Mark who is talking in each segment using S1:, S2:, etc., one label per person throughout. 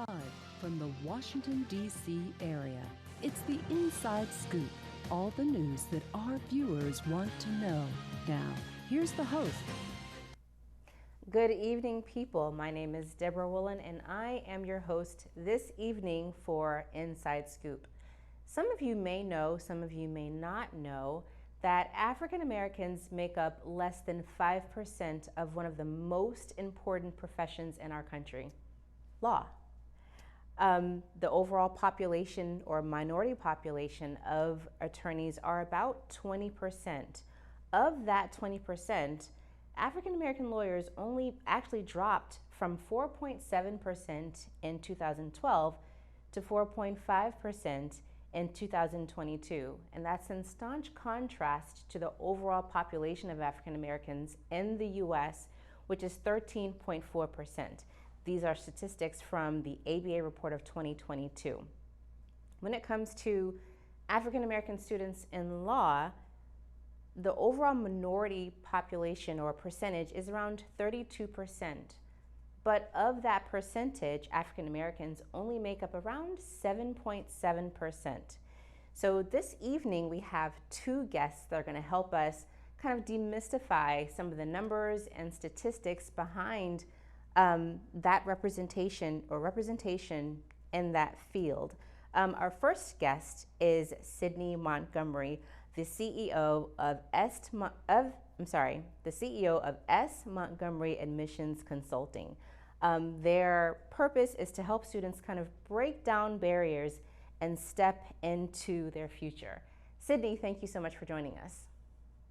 S1: Live from the Washington, D.C. area, it's the Inside Scoop. All the news that our viewers want to know. Now, here's the host.
S2: Good evening, people. My name is Deborah A Woolen, and I am your host this evening for Inside Scoop. Some of you may know, some of you may not know, that African Americans make up less than 5% of one of the most important professions in our country, law. The overall population or minority population of attorneys are about 20%. Of that 20%, African American lawyers only actually dropped from 4.7% in 2012 to 4.5% in 2022. And that's in staunch contrast to the overall population of African Americans in the US, which is 13.4%. These are statistics from the ABA report of 2022. When it comes to African American students in law, the overall minority population or percentage is around 32%. But of that percentage, African Americans only make up around 7.7%. So this evening we have two guests that are going to help us kind of demystify some of the numbers and statistics behind that representation in that field. Our first guest is Sydney Montgomery, the CEO of S. Montgomery Admissions Consulting. Their purpose is to help students kind of break down barriers and step into their future. Sydney, thank you so much for joining us.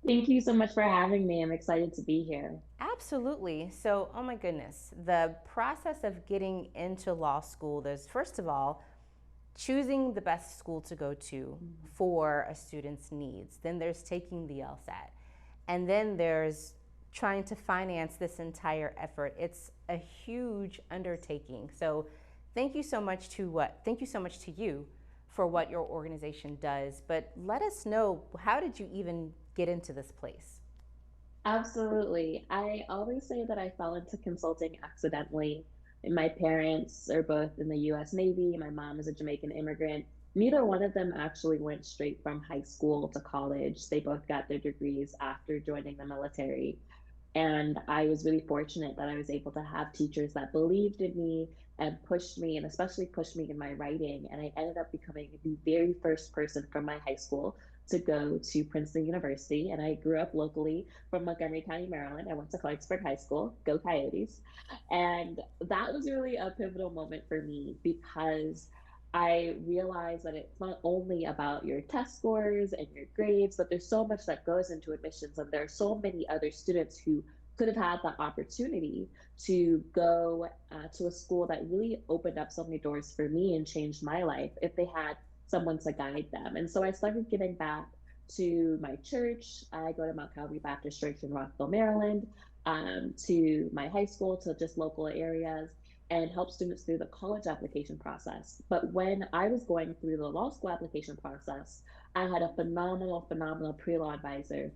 S3: Thank you so much for having me. I'm excited to be here.
S2: Absolutely. So, oh my goodness, the process of getting into law school, there's first of all, choosing the best school to go to for a student's needs. Then there's taking the LSAT. And then there's trying to finance this entire effort. It's a huge undertaking. So thank you so much to you for what your organization does. But let us know, how did you even get into this place?
S3: Absolutely. I always say that I fell into consulting accidentally. My parents are both in the US Navy. My mom is a Jamaican immigrant. Neither one of them actually went straight from high school to college. They both got their degrees after joining the military. And I was really fortunate that I was able to have teachers that believed in me and pushed me, and especially pushed me in my writing. And I ended up becoming the very first person from my high school to go to Princeton University. And I grew up locally from Montgomery County, Maryland. I went to Clarksburg High School, go Coyotes. And that was really a pivotal moment for me because I realized that it's not only about your test scores and your grades, but there's so much that goes into admissions. And there are so many other students who could have had the opportunity to go to a school that really opened up so many doors for me and changed my life if they had someone to guide them. And so I started giving back to my church. I go to Mount Calvary Baptist Church in Rockville, Maryland, to my high school, to just local areas, and help students through the college application process. But when I was going through the law school application process, I had a phenomenal pre-law advisor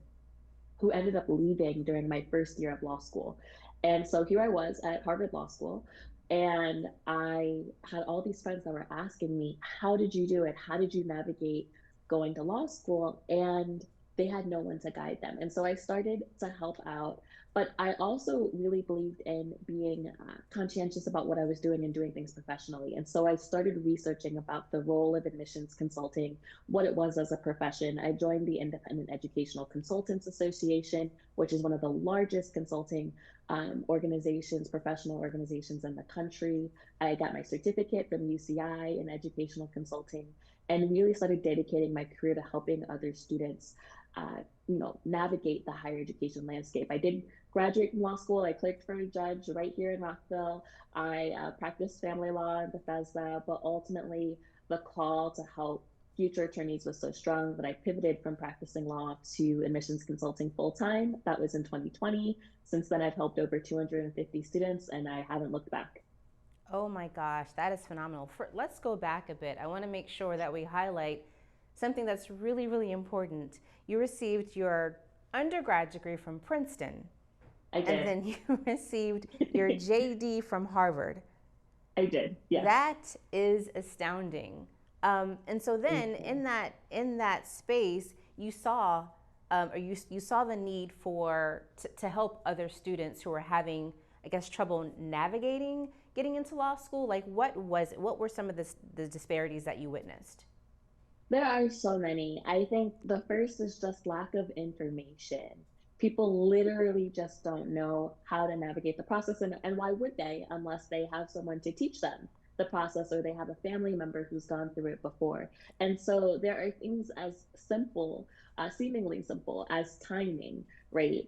S3: who ended up leaving during my first year of law school. And so here I was at Harvard Law School, and I had all these friends that were asking me, how did you do it? How did you navigate going to law school? And they had no one to guide them. And so I started to help out. But I also really believed in being conscientious about what I was doing and doing things professionally. And so I started researching about the role of admissions consulting, what it was as a profession. I joined the Independent Educational Consultants Association, which is one of the largest consulting organizations, professional organizations in the country. I got my certificate from UCI in educational consulting and really started dedicating my career to helping other students navigate the higher education landscape. I did graduate from law school. I clerked for a judge right here in Rockville. I practiced family law in Bethesda, but ultimately the call to help future attorneys was so strong that I pivoted from practicing law to admissions consulting full-time. That was in 2020. Since then, I've helped over 250 students, and I haven't looked back.
S2: Oh my gosh, that is phenomenal. Let's go back a bit. I want to make sure that we highlight something that's really, really important. You received your undergrad degree from Princeton.
S3: I did.
S2: And then you received your JD from Harvard.
S3: I did, yes.
S2: That is astounding. And so
S3: Thank
S2: then
S3: you.
S2: in that space, you saw you saw the need for to help other students who were having, I guess, trouble navigating getting into law school. Like, what was it? What were some of the disparities that you witnessed?
S3: There are so many. I think the first is just lack of information. People literally just don't know how to navigate the process, and why would they unless they have someone to teach them the process or they have a family member who's gone through it before. And so there are things as simple, seemingly simple, as timing, right?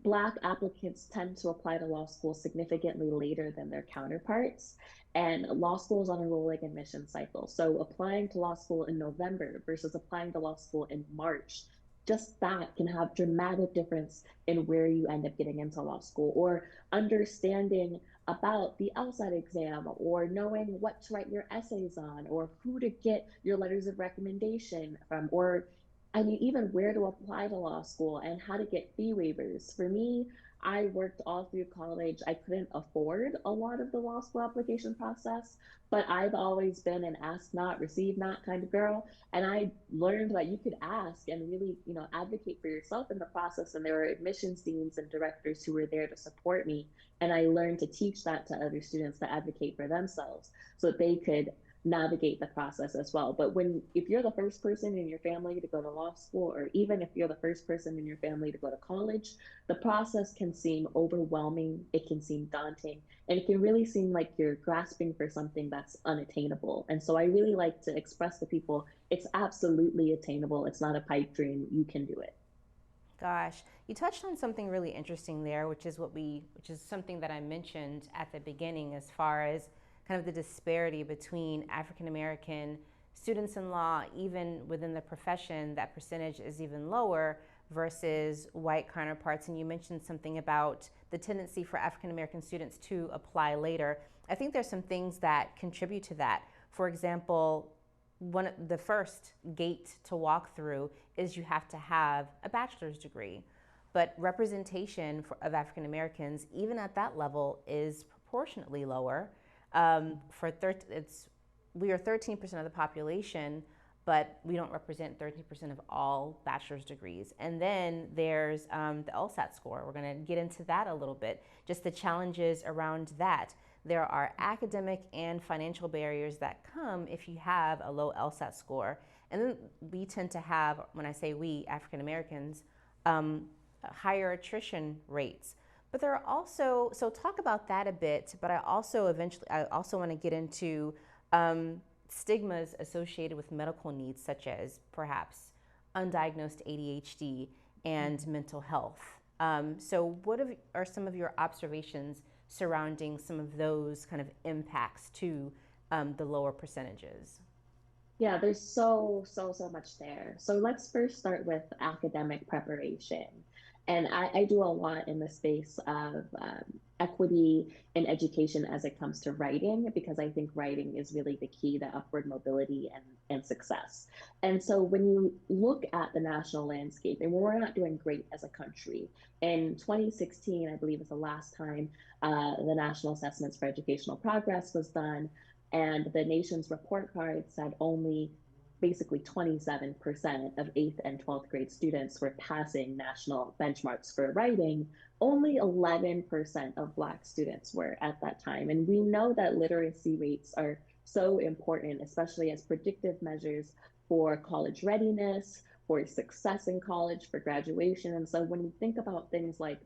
S3: Black applicants tend to apply to law school significantly later than their counterparts. And law school is on a rolling admission cycle. So applying to law school in November versus applying to law school in March, just that can have dramatic difference in where you end up getting into law school, or understanding about the LSAT exam, or knowing what to write your essays on, or who to get your letters of recommendation from, or I mean, even where to apply to law school and how to get fee waivers. For me, I worked all through college. I couldn't afford a lot of the law school application process, but I've always been an ask not, receive not kind of girl. And I learned that you could ask and really, advocate for yourself in the process. And there were admissions deans and directors who were there to support me. And I learned to teach that to other students to advocate for themselves so that they could navigate the process as well. But if you're the first person in your family to go to law school, or even if you're the first person in your family to go to college, the process can seem overwhelming, it can seem daunting, and it can really seem like you're grasping for something that's unattainable. And so I really like to express to people it's absolutely attainable. It's not a pipe dream. You can do it.
S2: Gosh, you touched on something really interesting there, which is something that I mentioned at the beginning, as far as kind of the disparity between African American students in law, even within the profession. That percentage is even lower versus white counterparts. And you mentioned something about the tendency for African American students to apply later. I think there's some things that contribute to that. For example, the first gate to walk through is you have to have a bachelor's degree. But representation of African Americans, even at that level, is proportionately lower. We are 13% of the population, but we don't represent 13% of all bachelor's degrees. And then there's the LSAT score. We're going to get into that a little bit, just the challenges around that. There are academic and financial barriers that come if you have a low LSAT score. And then we tend to have, when I say we, African Americans, higher attrition rates. But there are also, so talk about that a bit, but I also want to get into stigmas associated with medical needs, such as perhaps undiagnosed ADHD and mental health. So are some of your observations surrounding some of those kind of impacts to the lower percentages?
S3: Yeah, there's so much there. So let's first start with academic preparation. And I do a lot in the space of equity in education as it comes to writing, because I think writing is really the key to upward mobility and success. And so when you look at the national landscape, and we're not doing great as a country, in 2016, I believe is the last time the National Assessments for Educational Progress was done, and the nation's report card said only basically 27% of 8th and 12th grade students were passing national benchmarks for writing. Only 11% of Black students were at that time. And we know that literacy rates are so important, especially as predictive measures for college readiness, for success in college, for graduation. And so when you think about things like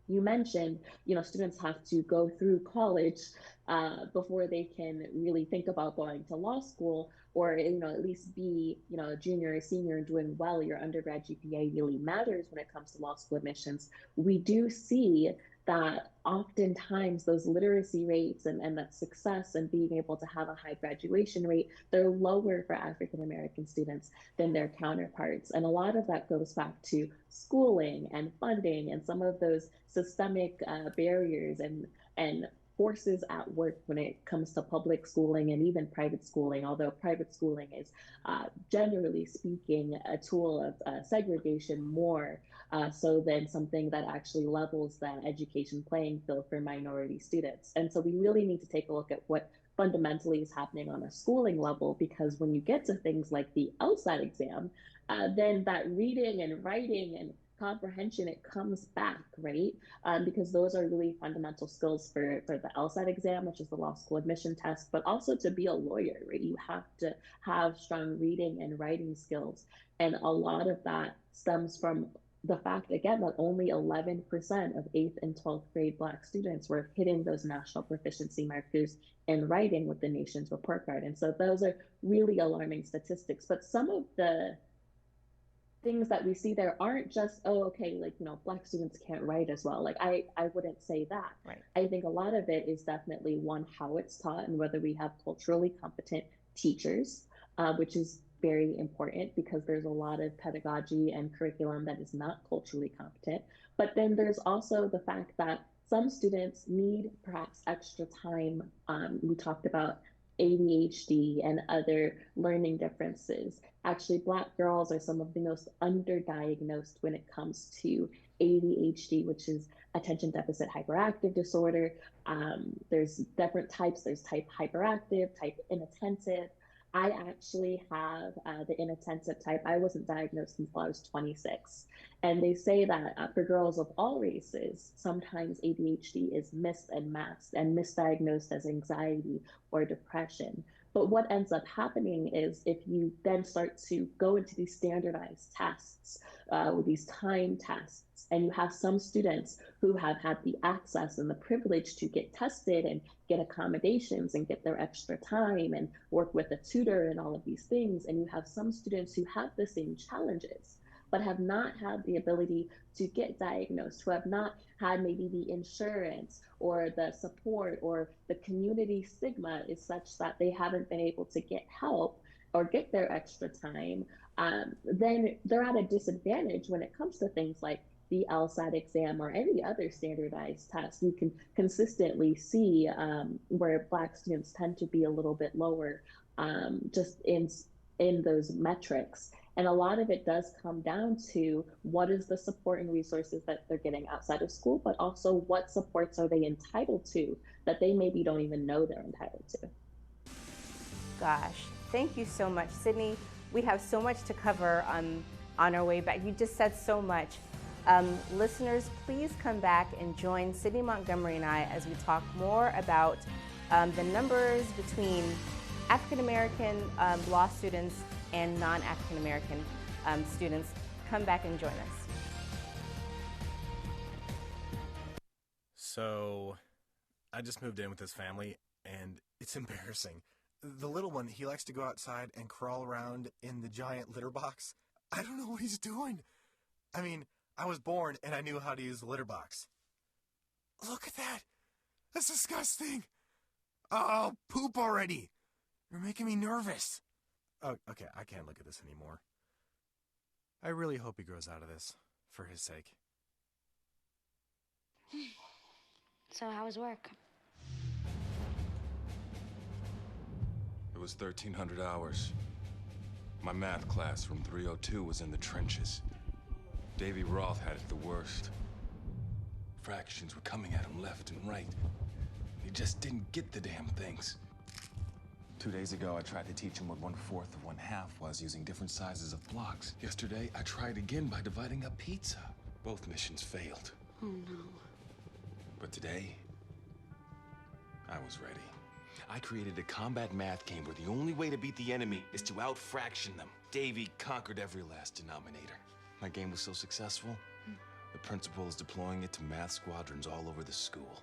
S3: you mentioned, students have to go through college before they can really think about going to law school, or at least be a junior or senior and doing well. Your undergrad GPA really matters when it comes to law school admissions. We do see that oftentimes those literacy rates and that success and being able to have a high graduation rate, they're lower for African American students than their counterparts. And a lot of that goes back to schooling and funding and some of those systemic barriers and forces at work when it comes to public schooling and even private schooling, although private schooling is generally speaking a tool of segregation more. So then something that actually levels that education playing field for minority students. And so we really need to take a look at what fundamentally is happening on a schooling level, because when you get to things like the LSAT exam, then that reading and writing and comprehension, it comes back, right? Because those are really fundamental skills for the LSAT exam, which is the law school admission test, but also to be a lawyer, right? You have to have strong reading and writing skills. And a lot of that stems from the fact, again, that only 11% of 8th and 12th grade Black students were hitting those national proficiency markers in writing with the nation's report card. And so those are really alarming statistics. But some of the things that we see there aren't just, oh, okay, like, Black students can't write as well. Like, I wouldn't say that.
S2: Right.
S3: I think a lot of it is definitely, one, how it's taught and whether we have culturally competent teachers, which is very important because there's a lot of pedagogy and curriculum that is not culturally competent. But then there's also the fact that some students need perhaps extra time. We talked about ADHD and other learning differences. Actually, Black girls are some of the most underdiagnosed when it comes to ADHD, which is attention deficit hyperactive disorder. There's different types. There's type hyperactive, type inattentive. I actually have the inattentive type. I wasn't diagnosed until I was 26. And they say that for girls of all races, sometimes ADHD is missed and masked and misdiagnosed as anxiety or depression. But what ends up happening is if you then start to go into these standardized tests, with these time tests, and you have some students who have had the access and the privilege to get tested and get accommodations and get their extra time and work with a tutor and all of these things, and you have some students who have the same challenges but have not had the ability to get diagnosed, who have not had maybe the insurance or the support, or the community stigma is such that they haven't been able to get help or get their extra time, then they're at a disadvantage when it comes to things like the LSAT exam or any other standardized test. You can consistently see where Black students tend to be a little bit lower, just in those metrics. And a lot of it does come down to what is the support and resources that they're getting outside of school, but also what supports are they entitled to that they maybe don't even know they're entitled to.
S2: Gosh, thank you so much, Sydney. We have so much to cover on our way back. You just said so much. Listeners, please come back and join Sydney Montgomery and I as we talk more about the numbers between African American law students and non-African American students. Come back and join us.
S4: So, I just moved in with this family, and it's embarrassing. The little one, he likes to go outside and crawl around in the giant litter box. I don't know what he's doing. I mean, I was born and I knew how to use the litter box. Look at that. That's disgusting. Oh, poop already. You're making me nervous. Oh, okay, I can't look at this anymore. I really hope he grows out of this, for his sake.
S5: So how was work?
S6: It was 1,300 hours. My math class from 302 was in the trenches. Davy Roth had it the worst. Fractions were coming at him left and right. He just didn't get the damn things. 2 days ago, I tried to teach him what 1/4 of 1/2 was using different sizes of blocks. Yesterday, I tried again by dividing up pizza. Both missions failed.
S5: Oh, no.
S6: But today, I was ready. I created a combat math game where the only way to beat the enemy is to out-fraction them. Davy conquered every last denominator. My game was so successful, the principal is deploying it to math squadrons all over the school.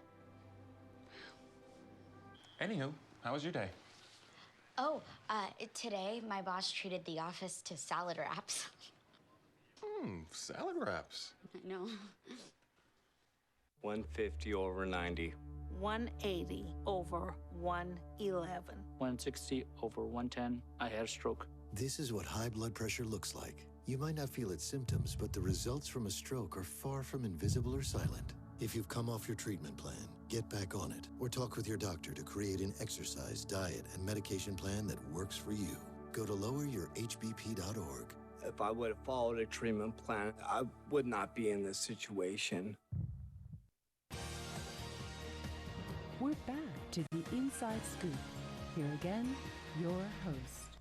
S7: Anywho, how was your day?
S5: Oh, today my boss treated the office to salad wraps.
S6: Salad wraps.
S5: I know.
S8: 150 over 90.
S9: 180 over 111.
S7: 160 over 110. I had a stroke.
S10: This is what high blood pressure looks like. You might not feel its symptoms, but the results from a stroke are far from invisible or silent. If you've come off your treatment plan, get back on it, or talk with your doctor to create an exercise, diet, and medication plan that works for you. Go to loweryourhbp.org.
S11: If I would have followed a treatment plan, I would not be in this situation.
S1: We're back to the Inside Scoop. Here again, your host.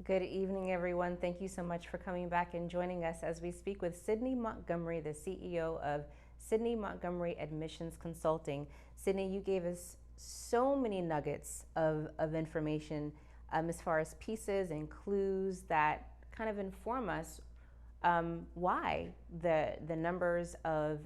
S2: Good evening, everyone. Thank you so much for coming back and joining us as we speak with Sydney Montgomery, the CEO of Sydney Montgomery Admissions Consulting. Sydney, you gave us so many nuggets of information as far as pieces and clues that kind of inform us why the numbers of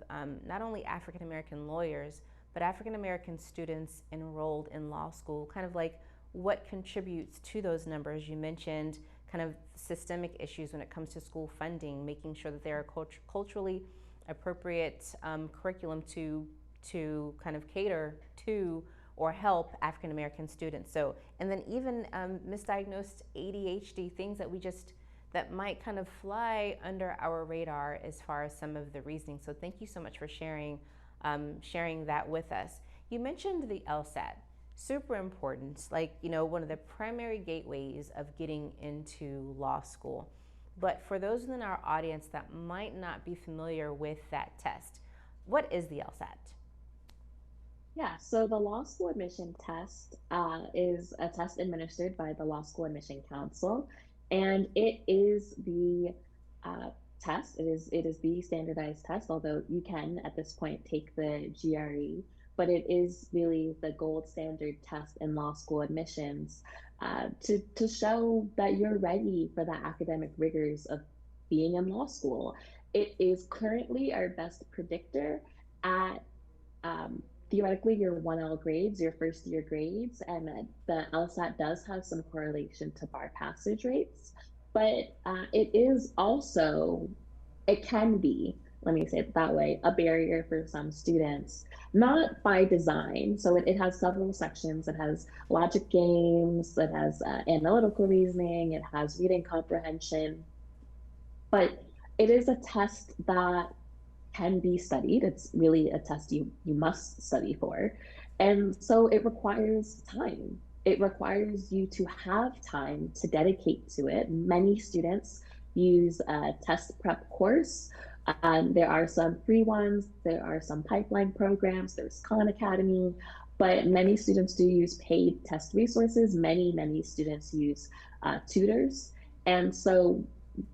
S2: not only African American lawyers, but African American students enrolled in law school, kind of like what contributes to those numbers. You mentioned kind of systemic issues when it comes to school funding, making sure that there are culturally appropriate curriculum to kind of cater to or help African American students. So, and then even misdiagnosed ADHD, things that might kind of fly under our radar as far as some of the reasoning. So thank you so much for sharing that with us. You mentioned the LSAT, super important, like, one of the primary gateways of getting into law school. But for those in our audience that might not be familiar with that test, what is the LSAT?
S3: Yeah, so the law school admission test is a test administered by the Law School Admission Council, and it is the test. It is the standardized test, although you can at this point take the GRE, but it is really the gold standard test in law school admissions to show that you're ready for the academic rigors of being in law school. It is currently our best predictor at theoretically your 1L grades, your first year grades, and the LSAT does have some correlation to bar passage rates, but it is also, it can be, let me say it that way, a barrier for some students, not by design. So it has several sections. It has logic games, it has analytical reasoning, it has reading comprehension, but it is a test that can be studied. It's really a test you must study for. And so it requires time. It requires you to have time to dedicate to it. Many students use a test prep course. There are some free ones, there are some pipeline programs, there's Khan Academy, but many students do use paid test resources. Many students use tutors. And so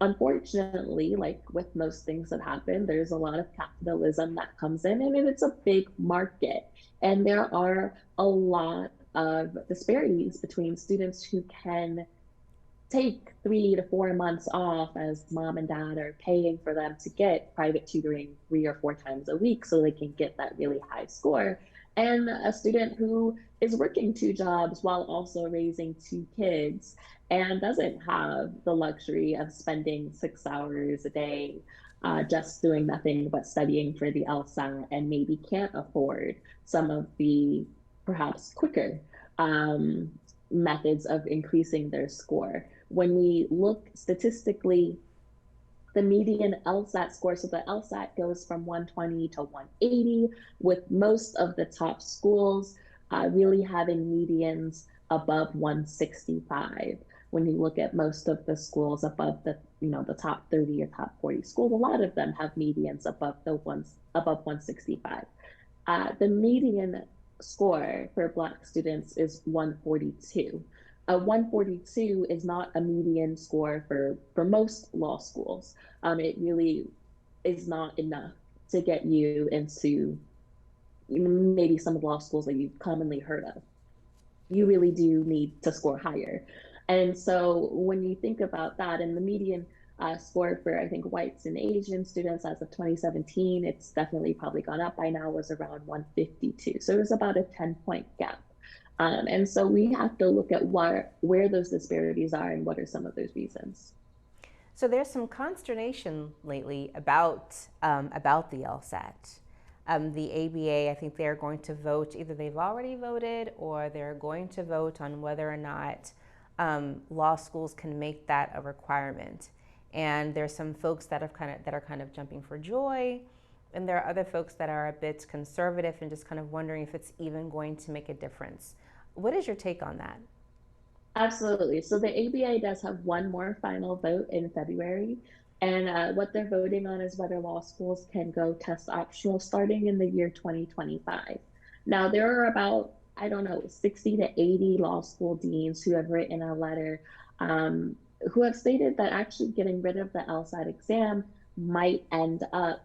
S3: unfortunately, like with most things that happen, there's a lot of capitalism that comes in, and it's a big market. And there are a lot of disparities between students who can take 3 to 4 months off as mom and dad are paying for them to get private tutoring 3 or 4 times a week so they can get that really high score. And a student who is working 2 jobs while also raising 2 kids and doesn't have the luxury of spending 6 hours a day just doing nothing but studying for the LSAT, and maybe can't afford some of the perhaps quicker methods of increasing their score. When we look statistically, the median LSAT score, so the LSAT goes from 120 to 180, with most of the top schools really having medians above 165. When you look at most of the schools above the top 30 or top 40 schools, a lot of them have medians above 165. The median score for Black students is 142. 142 is not a median score for most law schools. It really is not enough to get you into maybe some of the law schools that you've commonly heard of. You really do need to score higher. And so when you think about that, and the median score for, I think, whites and Asian students as of 2017, it's definitely probably gone up by now, was around 152. So it was about a 10-point gap. And so we have to look at where those disparities are and what are some of those reasons.
S2: So there's some consternation lately about the LSAT. The ABA, I think they're going to vote, either they've already voted or they're going to vote on whether or not law schools can make that a requirement. And there's some folks that are kind of jumping for joy, and there are other folks that are a bit conservative and just kind of wondering if it's even going to make a difference. What is your take on that?
S3: Absolutely. So the ABA does have one more final vote in February. And what they're voting on is whether law schools can go test optional starting in the year 2025. Now, there are about, I don't know, 60 to 80 law school deans who have written a letter um, who have stated that actually getting rid of the LSAT exam might end up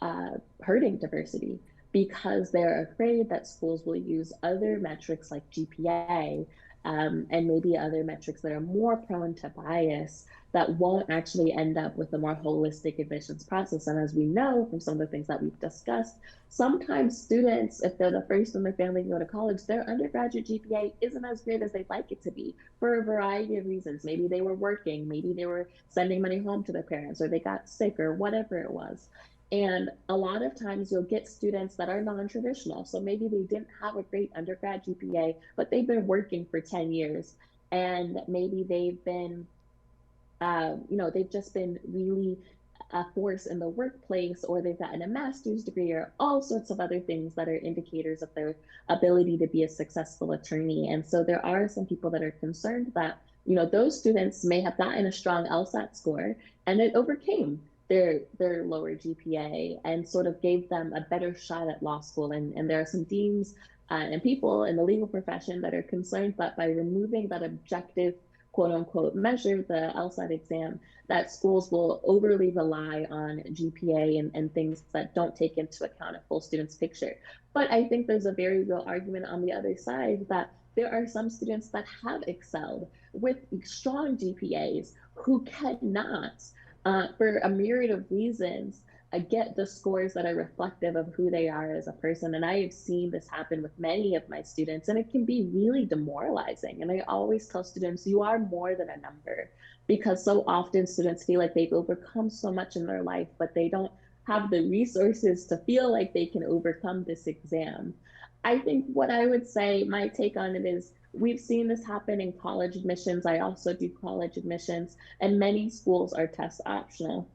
S3: uh, hurting diversity because they're afraid that schools will use other metrics like GPA and maybe other metrics that are more prone to bias that won't actually end up with a more holistic admissions process. And as we know from some of the things that we've discussed, sometimes students, if they're the first in their family to go to college, their undergraduate GPA isn't as great as they'd like it to be for a variety of reasons. Maybe they were working, maybe they were sending money home to their parents, or they got sick, or whatever it was. And a lot of times you'll get students that are non-traditional. So maybe they didn't have a great undergrad GPA, but they've been working for 10 years. And maybe they've been, they've just been really a force in the workplace, or they've gotten a master's degree, or all sorts of other things that are indicators of their ability to be a successful attorney. And so there are some people that are concerned that, those students may have gotten a strong LSAT score and it overcame their lower GPA and sort of gave them a better shot at law school. And there are some deans and people in the legal profession that are concerned that by removing that objective quote unquote measure, the LSAT exam, that schools will overly rely on GPA and things that don't take into account a full student's picture. But I think there's a very real argument on the other side that there are some students that have excelled with strong GPAs who cannot, for a myriad of reasons, get the scores that are reflective of who they are as a person. And I have seen this happen with many of my students, and it can be really demoralizing. And I always tell students, you are more than a number, because so often students feel like they've overcome so much in their life, but they don't have the resources to feel like they can overcome this exam. I think what I would say, my take on it is, we've seen this happen in college admissions. I also do college admissions, and many schools are test optional.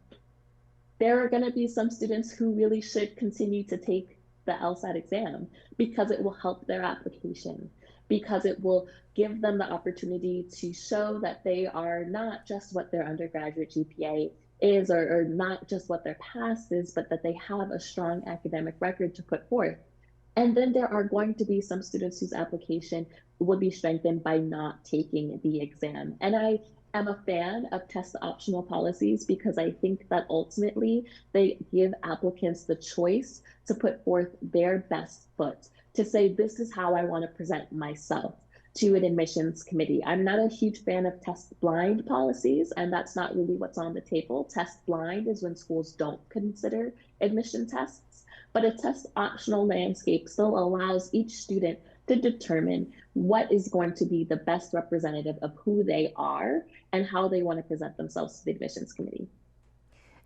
S3: There are going to be some students who really should continue to take the LSAT exam because it will help their application, because it will give them the opportunity to show that they are not just what their undergraduate GPA is, or not just what their past is, but that they have a strong academic record to put forth. And then there are going to be some students whose application will be strengthened by not taking the exam. And I am a fan of test optional policies because I think that ultimately they give applicants the choice to put forth their best foot, to say, this is how I want to present myself to an admissions committee. I'm not a huge fan of test blind policies, and that's not really what's on the table. Test blind is when schools don't consider admission tests, but a test optional landscape still allows each student to determine what is going to be the best representative of who they are and how they want to present themselves to the admissions committee.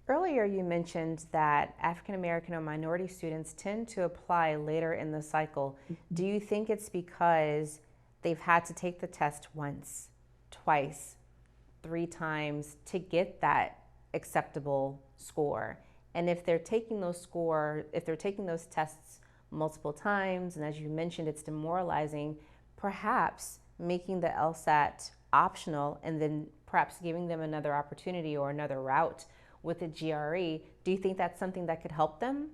S2: Earlier, you mentioned that African American or minority students tend to apply later in the cycle. Do you think it's because they've had to take the test once, twice, 3 times to get that acceptable score? And if they're taking those tests multiple times, and as you mentioned, it's demoralizing, perhaps making the LSAT optional and then perhaps giving them another opportunity or another route with a GRE, do you think that's something that could help them?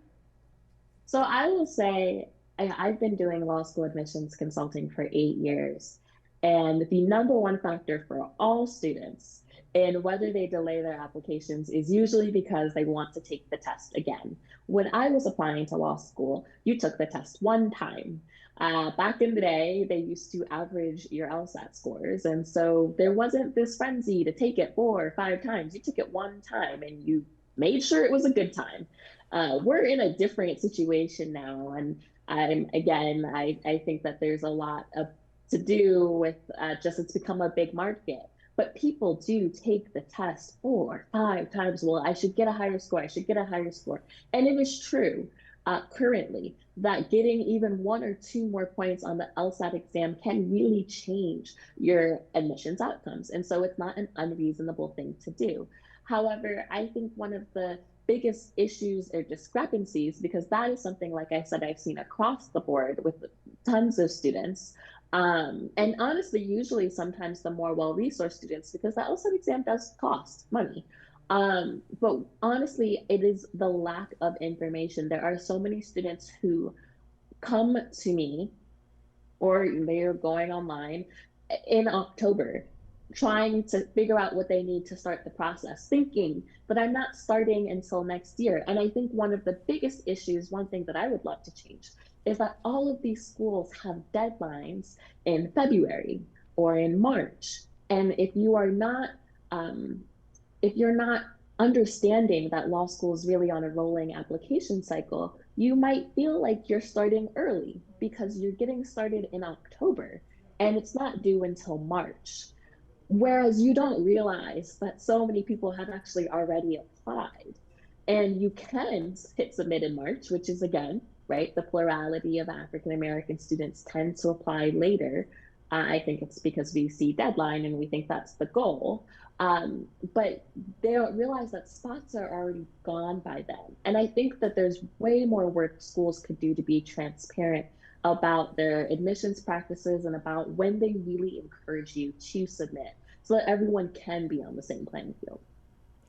S3: So I will say, I've been doing law school admissions consulting for 8 years. And the number one factor for all students in whether they delay their applications is usually because they want to take the test again. When I was applying to law school, you took the test one time. Back in the day, they used to average your LSAT scores. And so there wasn't this frenzy to take it 4 or 5 times. You took it one time and you made sure it was a good time. We're in a different situation now. And I think that there's a lot to do with just it's become a big market. But people do take the test 4 or 5 times. Well, I should get a higher score. I should get a higher score. And it is true currently that getting even 1 or 2 more points on the LSAT exam can really change your admissions outcomes. And so it's not an unreasonable thing to do. However, I think one of the biggest issues or discrepancies, because that is something, like I said, I've seen across the board with tons of students. And honestly, usually sometimes the more well-resourced students, because the LSAT exam does cost money. But honestly, it is the lack of information. There are so many students who come to me, or they're going online in October, trying to figure out what they need to start the process, thinking, but I'm not starting until next year. And I think one of the biggest issues, one thing that I would love to change, is that all of these schools have deadlines in February or in March. And if you're not understanding that law school is really on a rolling application cycle, you might feel like you're starting early because you're getting started in October and it's not due until March. Whereas you don't realize that so many people have actually already applied. And you can hit submit in March, which is, again, right, the plurality of African American students tend to apply later. I think it's because we see deadline and we think that's the goal. But they don't realize that spots are already gone by then. And I think that there's way more work schools could do to be transparent about their admissions practices and about when they really encourage you to submit, so that everyone can be on the same playing field.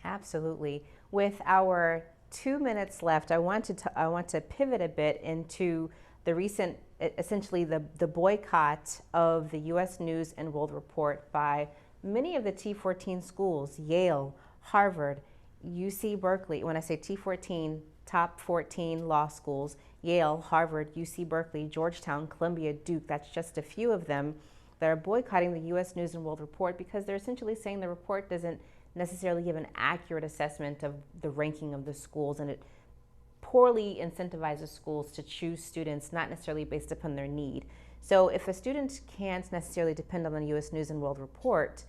S2: Absolutely. With our 2 minutes left, I want to pivot a bit into the recent, essentially the boycott of the U.S. News and World Report by many of the T14 schools: Yale, Harvard, UC Berkeley. When I say T14, top 14 law schools: Yale, Harvard, UC Berkeley, Georgetown, Columbia, Duke. That's just a few of them that are boycotting the U.S. News and World Report because they're essentially saying the report doesn't necessarily give an accurate assessment of the ranking of the schools, and it poorly incentivizes schools to choose students not necessarily based upon their need. So if a student can't necessarily depend on the U.S. News and World Report,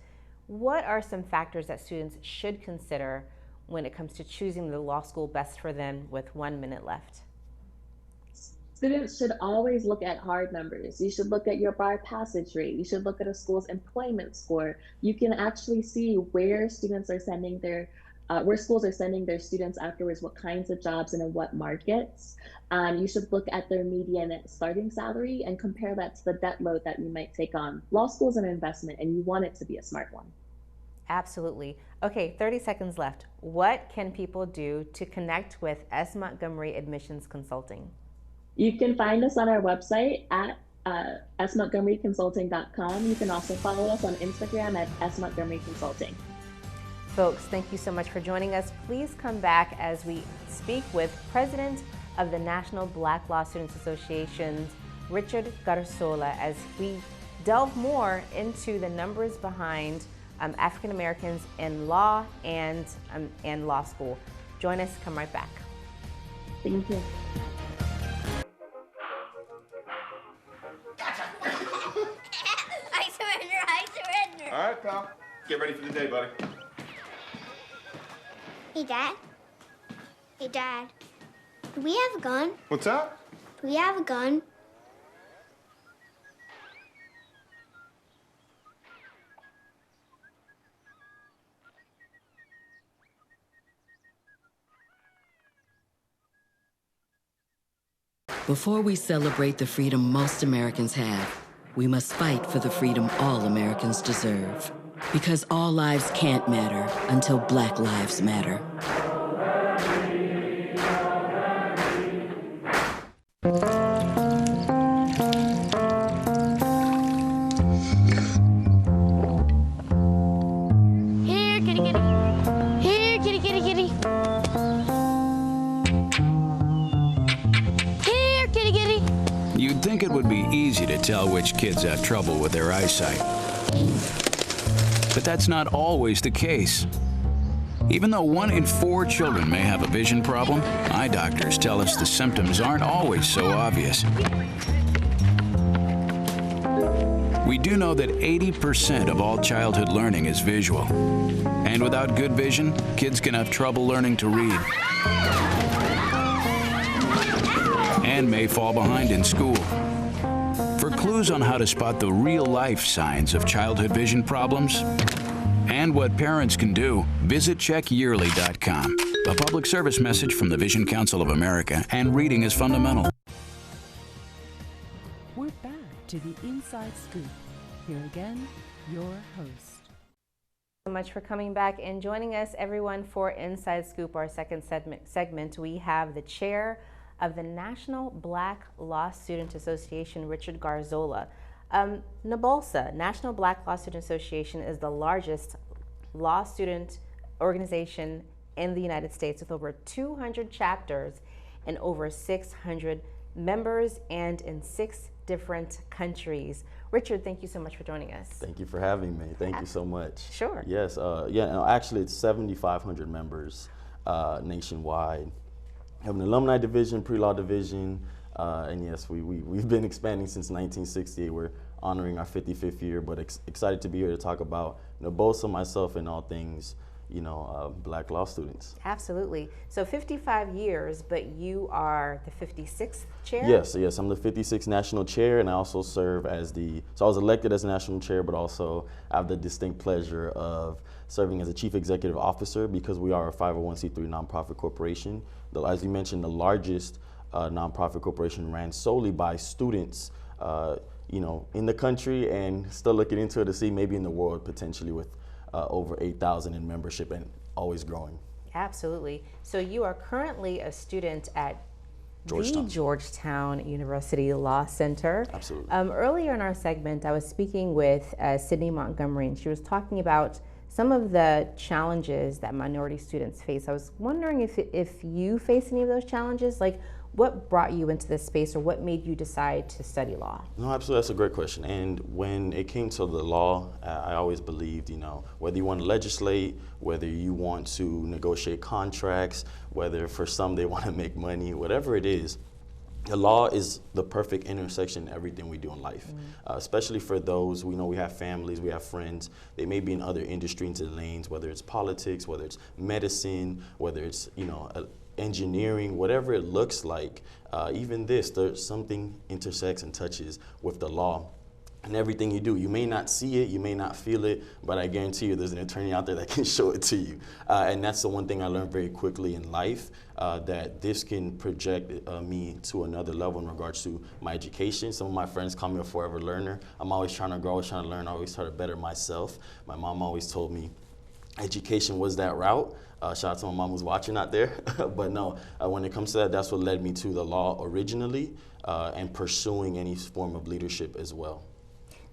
S2: what are some factors that students should consider when it comes to choosing the law school best for them with 1 minute left?
S3: Students should always look at hard numbers. You should look at your bar passage rate. You should look at a school's employment score. You can actually see where students are sending their, where schools are sending their students afterwards, what kinds of jobs and in what markets. You should look at their median starting salary and compare that to the debt load that you might take on. Law school is an investment and you want it to be a smart one.
S2: Absolutely. Okay, 30 seconds left. What can people do to connect with S. Montgomery Admissions Consulting?
S3: You can find us on our website at smontgomeryconsulting.com. You can also follow us on Instagram at smontgomeryconsulting.
S2: Folks, thank you so much for joining us. Please come back as we speak with President of the National Black Law Students Association, Richard Garzola, as we delve more into the numbers behind African Americans in law and law school. Join us, come right back.
S3: Thank you.
S12: I surrender.
S13: All right, pal. Get ready for the day, buddy.
S12: Hey, Dad. Hey, Dad. Do we have a gun?
S13: What's that?
S12: Do we have a gun?
S14: Before we celebrate the freedom most Americans have, we must fight for the freedom all Americans deserve. Because all lives can't matter until Black lives matter.
S12: Here, kitty, kitty. Here, kitty, kitty, kitty. Here, kitty, kitty.
S15: You'd think it would be easy to tell which kids have trouble with their eyesight. But that's not always the case. Even though 1 in 4 children may have a vision problem, eye doctors tell us the symptoms aren't always so obvious. We do know that 80% of all childhood learning is visual. And without good vision, kids can have trouble learning to read and may fall behind in school. For clues on how to spot the real-life signs of childhood vision problems and what parents can do, visit checkyearly.com. A public service message from the Vision Council of America, and reading is fundamental.
S1: We're back to the Inside Scoop. Here again, your host.
S2: So much for coming back and joining us, everyone, for Inside Scoop, our second segment. We have the chair of the National Black Law Student Association, Richard Garzola. NBLSA, National Black Law Student Association, is the largest law student organization in the United States with over 200 chapters and over 600 members and in 6 different countries. Richard, thank you so much for joining us.
S16: Thank you for having me. Thank you so much.
S2: Sure.
S16: Yes, no, actually it's 7,500 members nationwide. We have an alumni division, pre-law division, and yes, we've been expanding since 1968. We're honoring our 55th year, but excited to be here to talk about NBLSA, myself, and all things Black law students.
S2: Absolutely. So 55 years, but you are the 56th chair?
S16: Yes, I'm the 56th national chair, and I also serve as so I was elected as national chair, but also I have the distinct pleasure of serving as a chief executive officer because we are a 501c3 nonprofit corporation. As you mentioned, the largest nonprofit corporation ran solely by students, in the country, and still looking into it to see maybe in the world potentially with over 8,000 in membership and always growing.
S2: Absolutely. So you are currently a student at
S16: Georgetown.
S2: the Georgetown University Law Center.
S16: Absolutely.
S2: Earlier in our segment, I was speaking with Sydney Montgomery, and she was talking about some of the challenges that minority students face. I was wondering if you face any of those challenges, like what brought you into this space or what made you decide to study law?
S16: No, absolutely, that's a great question. And when it came to the law, I always believed, whether you want to legislate, whether you want to negotiate contracts, whether for some they want to make money, whatever it is, the law is the perfect intersection in everything we do in life, especially for those, we have families, we have friends, they may be in other industries and lanes, whether it's politics, whether it's medicine, whether it's, engineering, whatever it looks like. Even there's something intersects and touches with the law. And everything you do, you may not see it, you may not feel it, but I guarantee you there's an attorney out there that can show it to you. And that's the one thing I learned very quickly in life, that this can project me to another level in regards to my education. Some of my friends call me a forever learner. I'm always trying to grow, always trying to learn, always try to better myself. My mom always told me education was that route. Shout out to my mom who's watching out there. But no, when it comes to that, that's what led me to the law originally, and pursuing any form of leadership as well.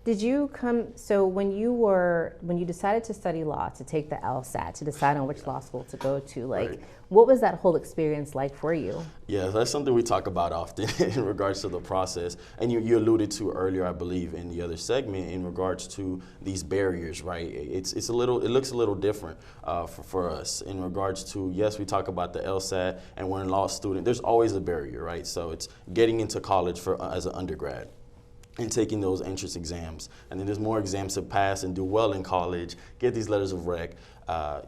S2: Did you so when you decided to study law, to take the LSAT, to decide on which law school to go to,
S16: Right.
S2: What was that whole experience like for you?
S16: Yeah, that's something we talk about often in regards to the process. And you alluded to earlier, I believe, in the other segment in regards to these barriers, right? It looks a little different for us in regards to, yes, we talk about the LSAT and we're a law student. There's always a barrier, right? So it's getting into college as an undergrad and taking those entrance exams. And then there's more exams to pass and do well in college, get these letters of rec.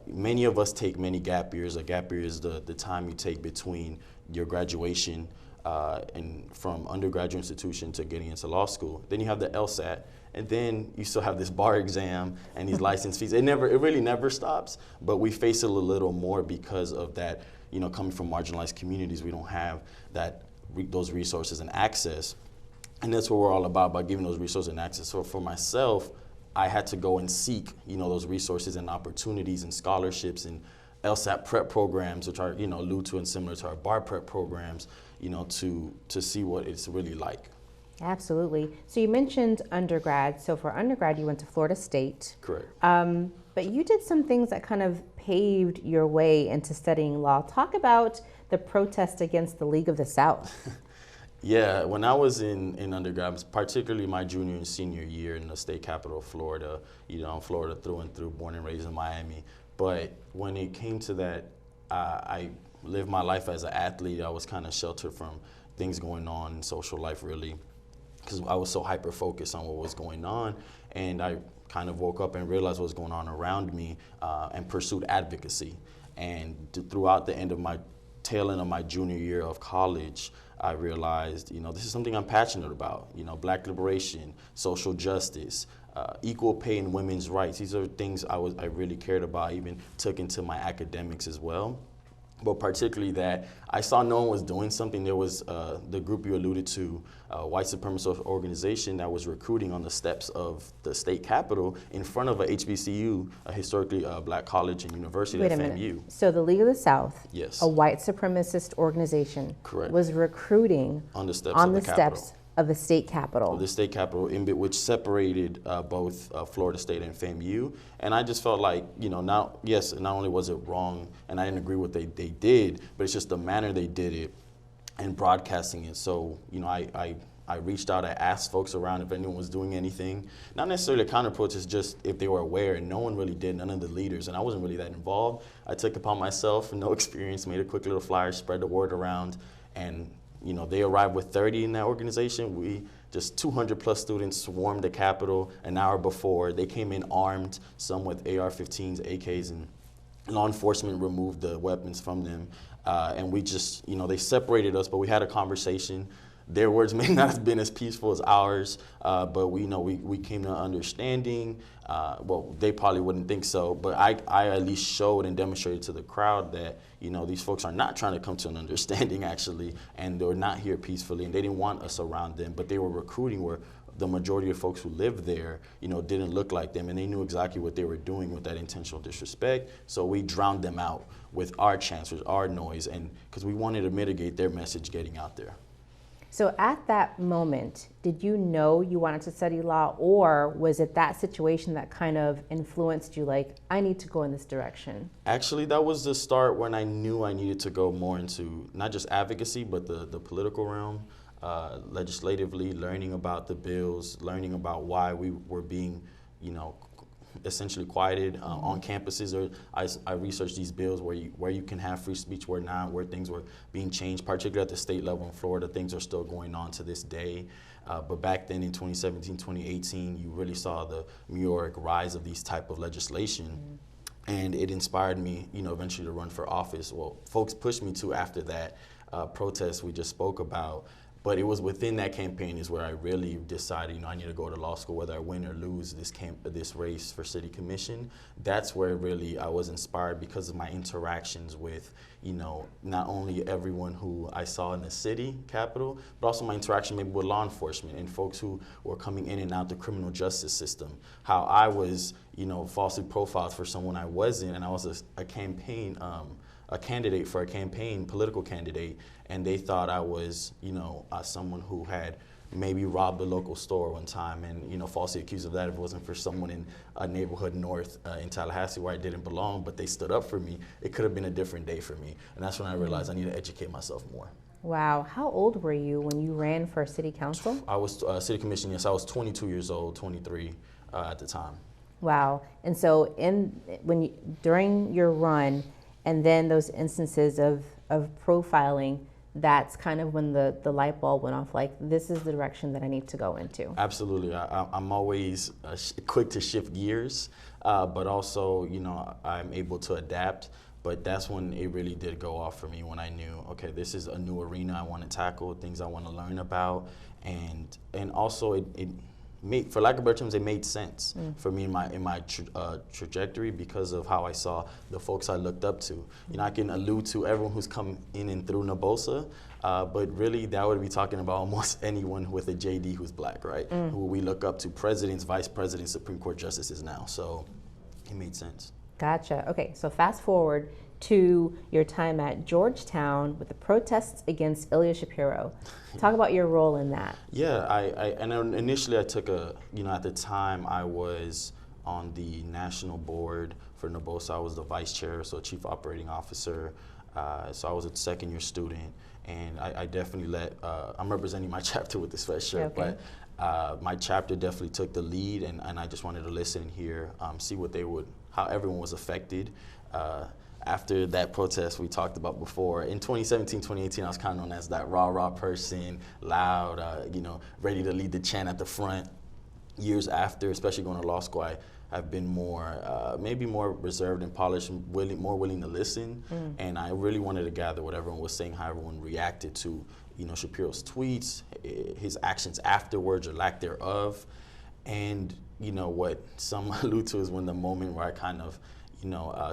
S16: Many of us take many gap years. A gap year is the time you take between your graduation and from undergraduate institution to getting into law school. Then you have the LSAT, and then you still have this bar exam and these license fees. It really never stops, but we face it a little more because of that, coming from marginalized communities, we don't have those resources and access. And that's what we're all about, by giving those resources and access. So for myself, I had to go and seek, those resources and opportunities and scholarships and LSAT prep programs, which are, allude to and similar to our bar prep programs, to see what it's really like.
S2: Absolutely. So you mentioned undergrad. So for undergrad, you went to Florida State.
S16: Correct.
S2: But you did some things that kind of paved your way into studying law. Talk about the protest against the League of the South.
S16: Yeah, when I was in undergrad, particularly my junior and senior year in the state capital of Florida, I'm Florida through and through, born and raised in Miami. But when it came to that, I lived my life as an athlete. I was kind of sheltered from things going on in social life, really, because I was so hyper-focused on what was going on. And I kind of woke up and realized what was going on around me and pursued advocacy. And throughout the tail end of my junior year of college, I realized, this is something I'm passionate about. Black liberation, social justice, equal pay and women's rights. These are things I really cared about, I even took into my academics as well. but particularly that I saw no one was doing something. There was the group you alluded to, white supremacist organization that was recruiting on the steps of the state capitol in front of a HBCU, a historically black college and university.
S2: Wait a
S16: FAMU.
S2: minute. So the League of the South,
S16: yes,
S2: a white supremacist organization,
S16: correct,
S2: was recruiting
S16: on the steps of the
S2: steps of the state capitol.
S16: The state capitol, which separated both Florida State and FAMU. And I just felt like, not only was it wrong, and I didn't agree with what they did, but it's just the manner they did it and broadcasting it. So, I reached out, I asked folks around if anyone was doing anything. Not necessarily a counter protest, just if they were aware, and no one really did, none of the leaders, and I wasn't really that involved. I took it upon myself, no experience, made a quick little flyer, spread the word around, and they arrived with 30 in that organization. We just 200 plus students swarmed the Capitol an hour before. They came in armed, some with AR-15s, AKs, and law enforcement removed the weapons from them. And we just, they separated us, but we had a conversation. Their words may not have been as peaceful as ours, but we came to an understanding. Well, they probably wouldn't think so, but I at least showed and demonstrated to the crowd that, these folks are not trying to come to an understanding, actually, and they're not here peacefully, and they didn't want us around them, but they were recruiting where the majority of folks who lived there, didn't look like them, and they knew exactly what they were doing with that intentional disrespect, so we drowned them out with our chants, with our noise, and because we wanted to mitigate their message getting out there.
S2: So at that moment, did you know you wanted to study law, or was it that situation that kind of influenced you, like, I need to go in this direction?
S16: Actually, that was the start when I knew I needed to go more into not just advocacy, but the political realm, legislatively, learning about the bills, learning about why we were being, essentially quieted on campuses. Or I researched these bills where you can have free speech, where not, where things were being changed, particularly at the state level in Florida. Things are still going on to this day. But back then in 2017, 2018, you really saw the meteoric rise of these type of legislation. And it inspired me, eventually to run for office. Well, folks pushed me to after that protest we just spoke about. But it was within that campaign is where I really decided, I need to go to law school, whether I win or lose this race for city commission. That's where really I was inspired because of my interactions with, not only everyone who I saw in the city capitol, but also my interaction maybe with law enforcement and folks who were coming in and out the criminal justice system. How I was, falsely profiled for someone I wasn't, and I was a candidate for a campaign, political candidate, and they thought I was, someone who had maybe robbed a local store one time and, falsely accused of that if it wasn't for someone in a neighborhood north in Tallahassee where I didn't belong, but they stood up for me. It could have been a different day for me. And that's when I realized I need to educate myself more.
S2: Wow. How old were you when you ran for city council?
S16: I was city commission, yes. I was 22 years old, 23 at the time.
S2: Wow. And so during your run, and then those instances of profiling, that's kind of when the light bulb went off, like, this is the direction that I need to go into.
S16: Absolutely. I'm always quick to shift gears, but also, I'm able to adapt. But that's when it really did go off for me, when I knew, okay, this is a new arena I want to tackle, things I want to learn about. And also it made, for lack of better terms, it made sense for me in my trajectory because of how I saw the folks I looked up to. I can allude to everyone who's come in and through NABOSA, but really that would be talking about almost anyone with a JD who's black, right? Who we look up to, presidents, vice presidents, Supreme Court justices now. So it made sense.
S2: Gotcha. Okay, so fast forward to your time at Georgetown with the protests against Ilya Shapiro. Talk about your role in that.
S16: Yeah, and initially I took at the time I was on the national board for NABOSA. I was the vice chair, so chief operating officer. So I was a second year student, and I definitely I'm representing my chapter with this sweatshirt,
S2: okay.
S16: But my chapter definitely took the lead, and I just wanted to listen and hear, see how everyone was affected. After that protest we talked about before, in 2017, 2018, I was kind of known as that rah-rah person, loud, ready to lead the chant at the front. Years after, especially going to law school, I've been maybe more reserved and polished, more willing to listen. And I really wanted to gather what everyone was saying, how everyone reacted to, Shapiro's tweets, his actions afterwards or lack thereof. And, what some allude to is when the moment where I kind of,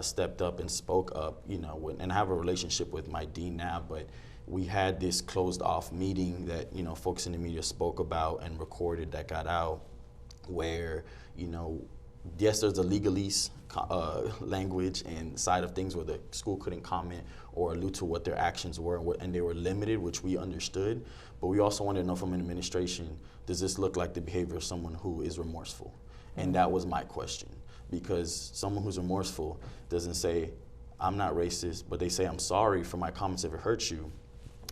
S16: stepped up and spoke up, and I have a relationship with my dean now, but we had this closed off meeting that, folks in the media spoke about and recorded that got out where, yes, there's the legalese language and side of things where the school couldn't comment or allude to what their actions were, and they were limited, which we understood. But we also wanted to know from an administration, does this look like the behavior of someone who is remorseful? And that was my question, because someone who's remorseful doesn't say, I'm not racist, but they say, I'm sorry for my comments if it hurts you.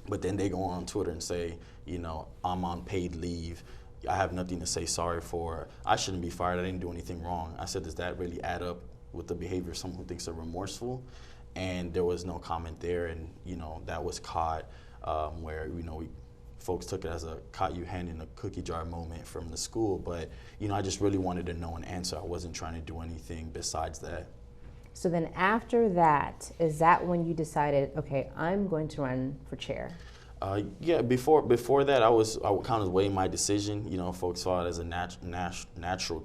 S16: But then they go on Twitter and say, I'm on paid leave. I have nothing to say sorry for. I shouldn't be fired. I didn't do anything wrong. I said, does that really add up with the behavior of someone who thinks they're remorseful? And there was no comment there. And, that was caught where, folks took it as a caught you handing a cookie jar moment from the school. But, I just really wanted to know an answer. I wasn't trying to do anything besides that.
S2: So then after that, is that when you decided, okay, I'm going to run for chair?
S16: Yeah, before that, I kind of weighing my decision. Folks saw it as a natural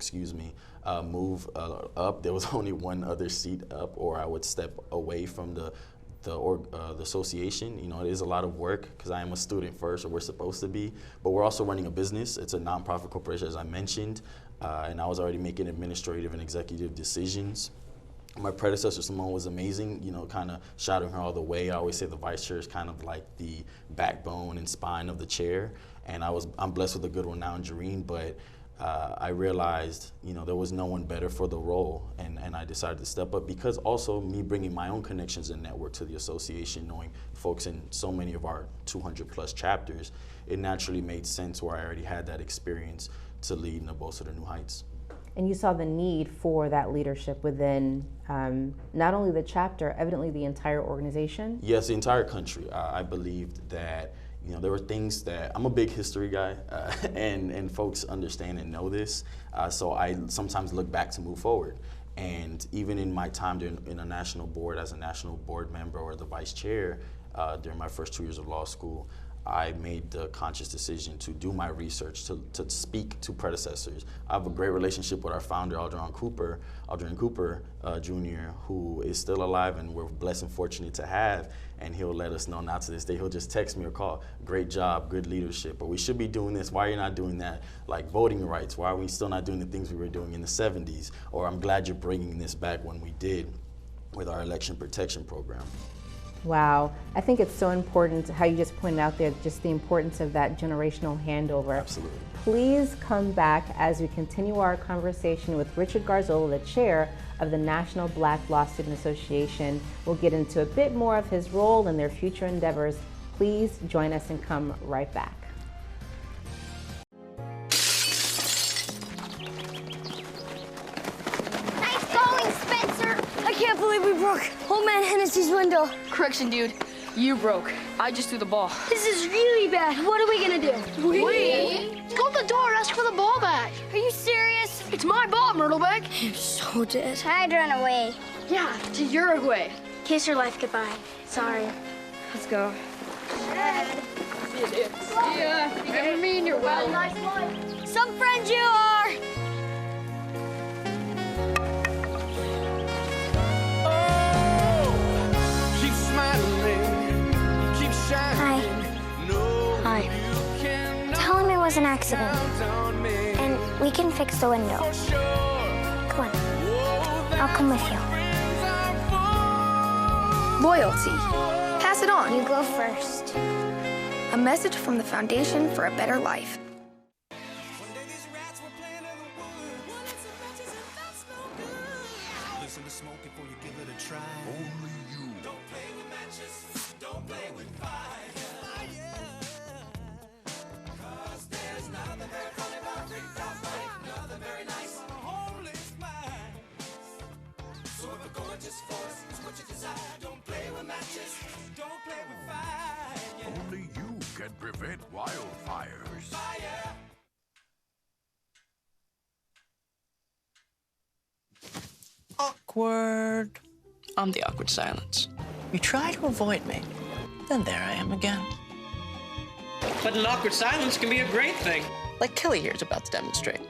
S16: move up. There was only one other seat up, or I would step away from the association. It is a lot of work because I am a student first, or we're supposed to be, but we're also running a business. It's a nonprofit corporation, as I mentioned, and I was already making administrative and executive decisions. My predecessor, Simone, was amazing, kind of shadowing her all the way. I always say the vice chair is kind of like the backbone and spine of the chair. And I'm blessed with a good one now in Jareen, but I realized, there was no one better for the role. And I decided to step up because also me bringing my own connections and network to the association, knowing folks in so many of our 200 plus chapters, it naturally made sense where I already had that experience to lead Nabosa to new heights.
S2: And you saw the need for that leadership within not only the chapter, evidently the entire organization?
S16: Yes, the entire country. I believed that, there were things that, I'm a big history guy, and folks understand and know this, so I sometimes look back to move forward. And even in my time in a national board, as a national board member or the vice chair, during my first 2 years of law school, I made the conscious decision to do my research, to speak to predecessors. I have a great relationship with our founder, Aldrin Cooper Jr., who is still alive and we're blessed and fortunate to have, and he'll let us know, not to this day, he'll just text me or call, great job, good leadership, or we should be doing this, why are you not doing that? Like voting rights, why are we still not doing the things we were doing in the 70s? Or I'm glad you're bringing this back when we did with our election protection program.
S2: Wow. I think it's so important how you just pointed out there, just the importance of that generational handover.
S16: Absolutely.
S2: Please come back as we continue our conversation with Richard Garzola, the chair of the National Black Law Student Association. We'll get into a bit more of his role and their future endeavors. Please join us and come right back.
S17: I can't believe we broke old man Hennessy's window.
S18: Correction, dude. You broke. I just threw the ball.
S17: This is really bad. What are we gonna do?
S18: We?
S19: Go to the door, ask for the ball back.
S17: Are you serious?
S19: It's my ball, Myrtleback.
S17: You're so dead.
S12: I'd run away.
S19: Yeah, to Uruguay.
S17: Kiss your life goodbye. Sorry. Let's go.
S19: See ya. You never mean you're well.
S17: Nice one. Some friends you are.
S12: Hi. Tell him it was an accident. And we can fix the window. Come on. I'll come with you.
S20: Loyalty. Pass it on.
S12: You go first.
S20: A message from the Foundation for a Better Life.
S21: Listen to smoke before you give it a try. Only you. Don't play with matches. Don't play with fire. Cause there's nothing very funny about nothing very nice. Holy smile. So if a gorgeous force is what you desire, don't play with matches. Don't play with fire.
S22: Only you can prevent wildfires.
S21: Fire.
S23: Awkward. I'm the awkward silence. You try to avoid me, then there I am again.
S24: But an awkward silence can be a great thing.
S23: Like Kelly here is about to demonstrate.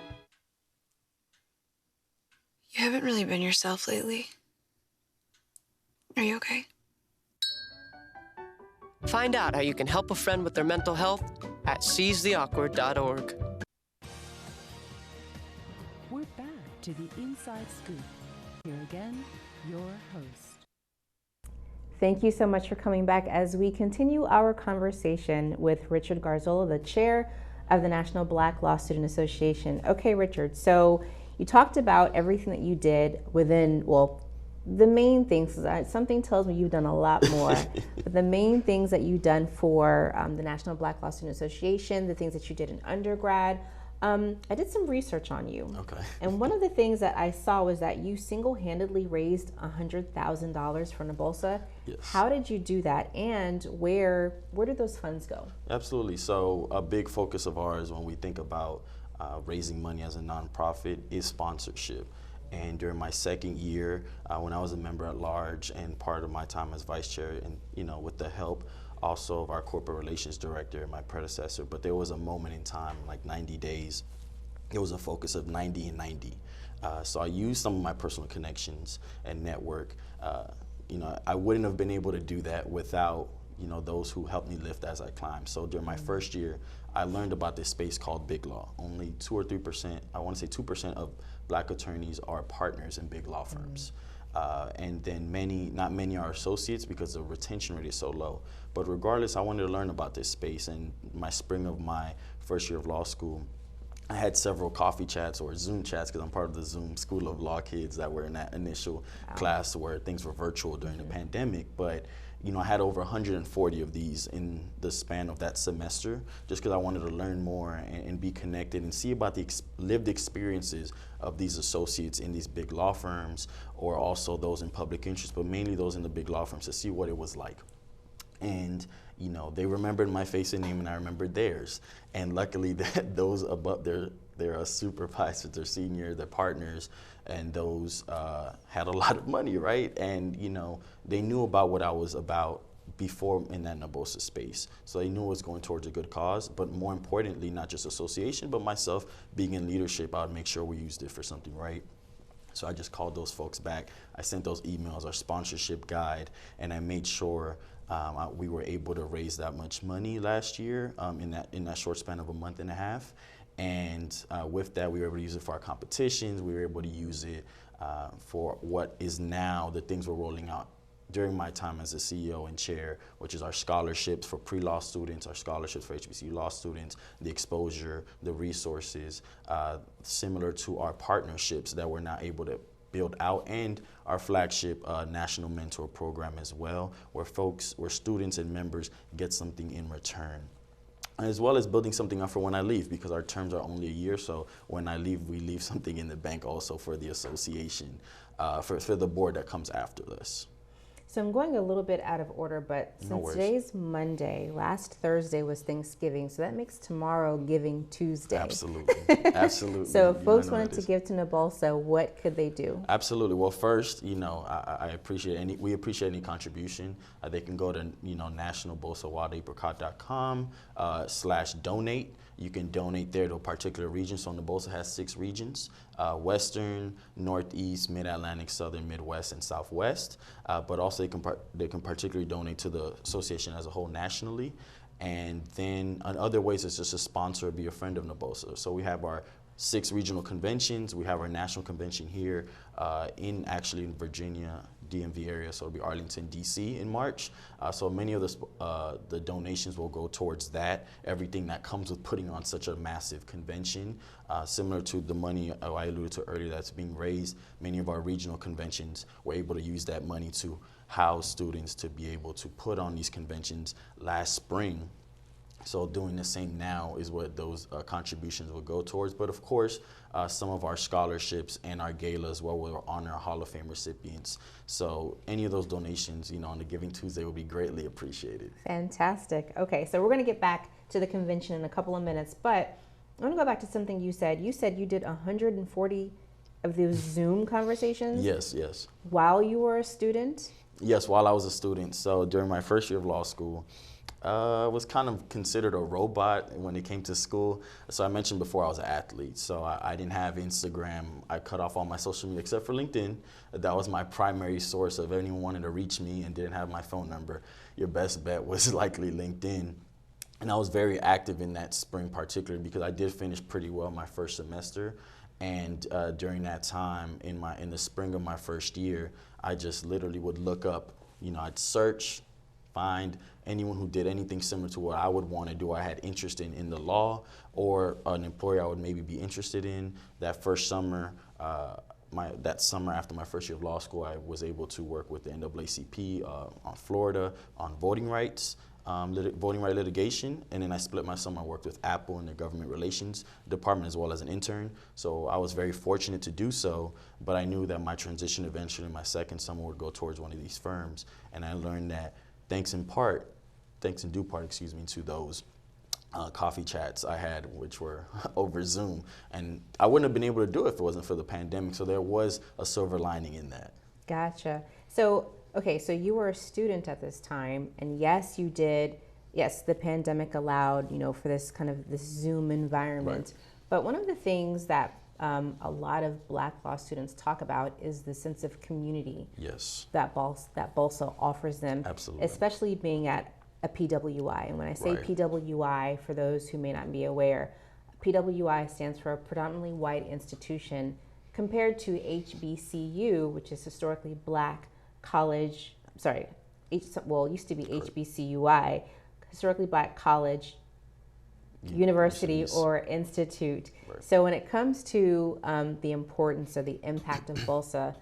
S20: You haven't really been yourself lately.
S4: Are you okay?
S5: Find out how you can help a friend with their mental health at seizetheawkward.org.
S1: We're back to the Inside Scoop. Here again, your host.
S2: Thank you so much for coming back as we continue our conversation with Richard Garzola, the chair of the National Black Law Student Association. Okay, Richard, so you talked about everything that you did within, well, the main things, something tells me you've done a lot more, but the main things that you've done for the National Black Law Student Association, the things that you did in undergrad, I did some research on you. Okay. And one of the things that I saw was that you single-handedly raised $100,000 for NABOLSA. Yes. How did you do that, and where did those funds go?
S16: Absolutely. So a big focus of ours when we think about raising money as a nonprofit is sponsorship. And during my second year, when I was a member at large and part of my time as vice chair, and with the help also of our corporate relations director, my predecessor, but there was a moment in time, like 90 days, it was a focus of 90 and 90. So I used some of my personal connections and network. I wouldn't have been able to do that without those who helped me lift as I climbed. So during my first year, I learned about this space called big law. Only 2 or 3%, I want to say 2% of Black attorneys are partners in big law firms. And then not many are associates because the retention rate is so low. But regardless, I wanted to learn about this space. And my spring of my first year of law school, I had several coffee chats or Zoom chats because I'm part of the Zoom School of Law kids that were in that initial class where things were virtual during the pandemic. But I had over 140 of these in the span of that semester just because I wanted to learn more and be connected and see about the lived experiences of these associates in these big law firms, or also those in public interest, but mainly those in the big law firms, to see what it was like. And they remembered my face and name, and I remembered theirs. And luckily, that those above their supervisors, their senior, their partners, and those had a lot of money, right? And they knew about what I was about before in that NABOLSA space. So they knew it was going towards a good cause, but more importantly, not just association, but myself being in leadership, I would make sure we used it for something right. So I just called those folks back. I sent those emails, our sponsorship guide, and I made sure we were able to raise that much money last year in that short span of a month and a half. And with that, we were able to use it for our competitions. We were able to use it for what is now the things we're rolling out during my time as a CEO and chair, which is our scholarships for pre-law students, our scholarships for HBCU law students, the exposure, the resources, similar to our partnerships that we're now able to build out, and our flagship National Mentor Program as well, where students and members get something in return, as well as building something up for when I leave, because our terms are only a year. So when I leave, we leave something in the bank also for the association, for the board that comes after this.
S2: So I'm going a little bit out of order, but since today's Monday, last Thursday was Thanksgiving, so that makes tomorrow Giving Tuesday.
S16: Absolutely, absolutely.
S2: So if folks wanted to give to NABOLSA, what could they do?
S16: Absolutely. Well, first, I appreciate we appreciate any contribution. They can go to nationalbolsawadeapricot.com/donate. You can donate there to a particular region. So NABOLSA has 6 regions: Western, Northeast, Mid-Atlantic, Southern, Midwest, and Southwest. But also they can particularly donate to the association as a whole nationally. And then in other ways, it's just a sponsor or be a friend of NABOLSA. So we have our 6 regional conventions. We have our national convention here in Virginia, DMV area, so it'll be Arlington, DC in March. So many of the donations will go towards that, everything that comes with putting on such a massive convention. Similar to the money I alluded to earlier that's being raised, many of our regional conventions were able to use that money to house students to be able to put on these conventions last spring. So doing the same now is what those contributions will go towards. But of course, some of our scholarships and our galas where we'll honor Hall of Fame recipients. So any of those donations, on the Giving Tuesday will be greatly appreciated.
S2: Fantastic. Okay, so we're going to get back to the convention in a couple of minutes, but I want to go back to something you said. You said you did 140 of those Zoom conversations?
S16: Yes.
S2: While you were a student?
S16: Yes, while I was a student. So during my first year of law school, Was kind of considered a robot when it came to school. So I mentioned before I was an athlete, so I didn't have Instagram. I cut off all my social media except for LinkedIn. That was my primary source of anyone wanted to reach me and didn't have my phone number. Your best bet was likely LinkedIn. And I was very active in that spring particularly because I did finish pretty well my first semester. And during that time, in the spring of my first year, I just literally would look up, I'd search, find anyone who did anything similar to what I would want to do. I had interest in the law or an employer I would maybe be interested in. That first summer, that summer after my first year of law school, I was able to work with the NAACP on Florida on voting rights. Voting right litigation, and then I split my summer. I worked with Apple in their government relations department as well as an intern. So I was very fortunate to do so, but I knew that my transition eventually, my second summer, would go towards one of these firms. And I learned that thanks in due part, to those coffee chats I had, which were over Zoom. And I wouldn't have been able to do it if it wasn't for the pandemic. So there was a silver lining in that.
S2: Gotcha. So, okay, so you were a student at this time, and yes, you did. Yes, the pandemic allowed, for this kind of this Zoom environment. Right. But one of the things that a lot of Black law students talk about is the sense of community.
S16: Yes.
S2: That BALSA offers them.
S16: Absolutely.
S2: Especially being at a PWI. And when I say PWI, for those who may not be aware, PWI stands for a predominantly white institution compared to HBCU, which is historically Black college, it used to be HBCUI, historically Black college, university or institute. Right. So when it comes to the importance or the impact of BALSA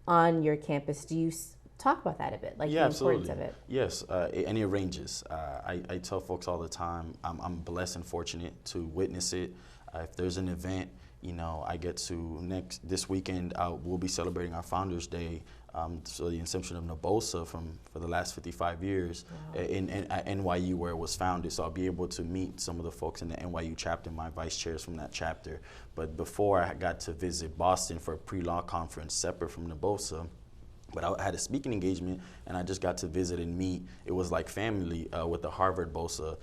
S2: on your campus, do you talk about that a bit, like the importance of it?
S16: Yes, and it ranges. I tell folks all the time, I'm blessed and fortunate to witness it. If there's an event, I get to this weekend, we'll be celebrating our Founders Day. So the inception of NABOSA for the last 55 years at NYU where it was founded. So I'll be able to meet some of the folks in the NYU chapter, my vice chairs from that chapter. But before I got to visit Boston for a pre-law conference separate from NABOSA, but I had a speaking engagement and I just got to visit and meet. It was like family with the Harvard BOSA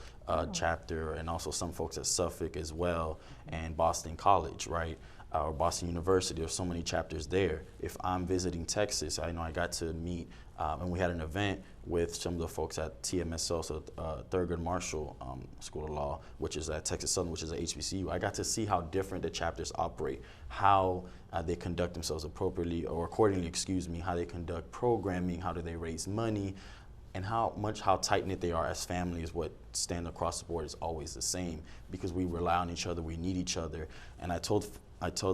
S16: chapter and also some folks at Suffolk as well and Boston College, right? Or Boston University. There's so many chapters there. If I'm visiting Texas, I know I got to meet and we had an event with some of the folks at TMSL, so Thurgood Marshall School of Law, which is at Texas Southern, which is at HBCU. I got to see how different the chapters operate, how they conduct themselves appropriately or accordingly, how they conduct programming, how do they raise money, and how tight-knit they are as families. What stand across the board is always the same because we rely on each other, we need each other. And I told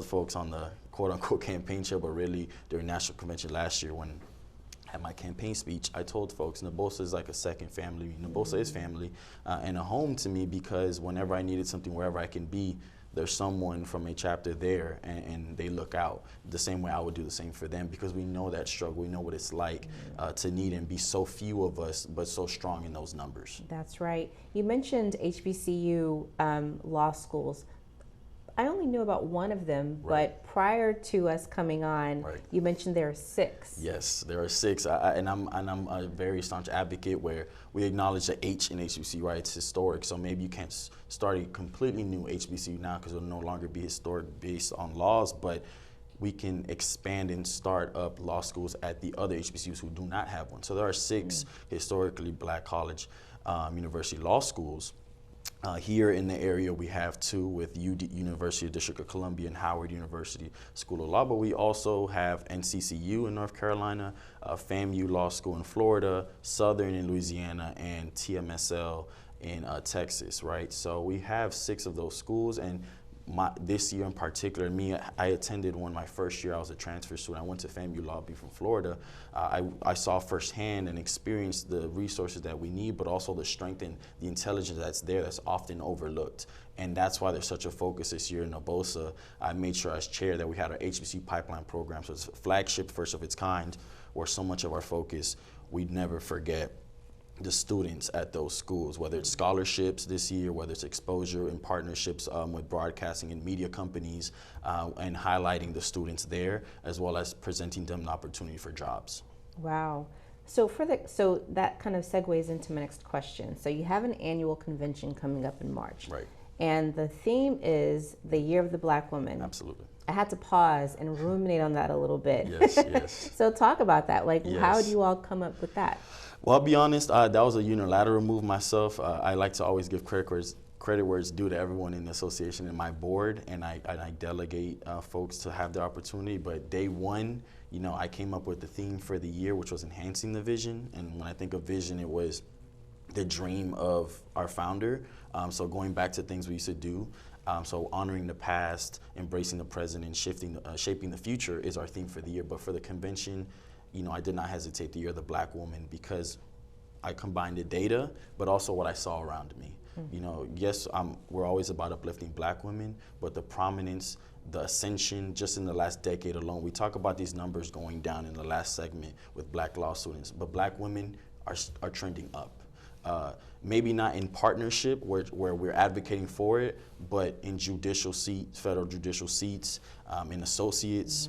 S16: folks on the quote-unquote campaign trail, but really during National Convention last year when I had my campaign speech, I told folks NABOSA is like a second family. NABOSA is family and a home to me because whenever I needed something, wherever I can be, there's someone from a chapter there and they look out the same way I would do the same for them because we know that struggle, we know what it's like to need and be so few of us, but so strong in those numbers.
S2: That's right. You mentioned HBCU law schools. I only knew about one of them, but prior to us coming on, you mentioned there are 6.
S16: Yes, there are 6, and I'm a very staunch advocate where we acknowledge the H in HBCU, right? It's historic, so maybe you can't start a completely new HBCU now because it'll no longer be historic based on laws, but we can expand and start up law schools at the other HBCUs who do not have one. So there are 6 historically Black college university law schools. Here in the area, we have 2 with University of District of Columbia and Howard University School of Law, but we also have NCCU in North Carolina, FAMU Law School in Florida, Southern in Louisiana, and TMSL in Texas, right? So we have 6 of those schools, and this year in particular, I attended one my first year. I was a transfer student. I went to FAMU Law from Florida. I saw firsthand and experienced the resources that we need, but also the strength and the intelligence that's there that's often overlooked. And that's why there's such a focus this year in NABOSA. I made sure as chair that we had our HBCU pipeline program. So it's a flagship, first of its kind, where so much of our focus, we'd never forget the students at those schools, whether it's scholarships this year, whether it's exposure and partnerships with broadcasting and media companies, and highlighting the students there, as well as presenting them an opportunity for jobs.
S2: Wow. So that kind of segues into my next question. So you have an annual convention coming up in March.
S16: Right.
S2: And the theme is the Year of the Black Woman.
S16: Absolutely.
S2: I had to pause and ruminate on that a little bit.
S16: Yes, yes.
S2: So talk about that. Like,
S16: Yes.
S2: how do you all come up with that?
S16: Well, I'll be honest, that was a unilateral move myself. I like to always give credit where it's due to everyone in the association and my board, and I delegate folks to have the opportunity. But day one, you know, I came up with the theme for the year, which was enhancing the vision. And when I think of vision, it was the dream of our founder. So going back to things we used to do. So honoring the past, embracing the present, and shaping the future is our theme for the year. But for the convention, you know, I did not hesitate the Year of the Black Woman because I combined the data, but also what I saw around me. Mm-hmm. You know, yes, we're always about uplifting Black women, but the prominence, the ascension, just in the last decade alone, we talk about these numbers going down in the last segment with Black law students, but Black women are trending up. Maybe not in partnership where we're advocating for it, but in judicial seats, federal judicial seats, in associates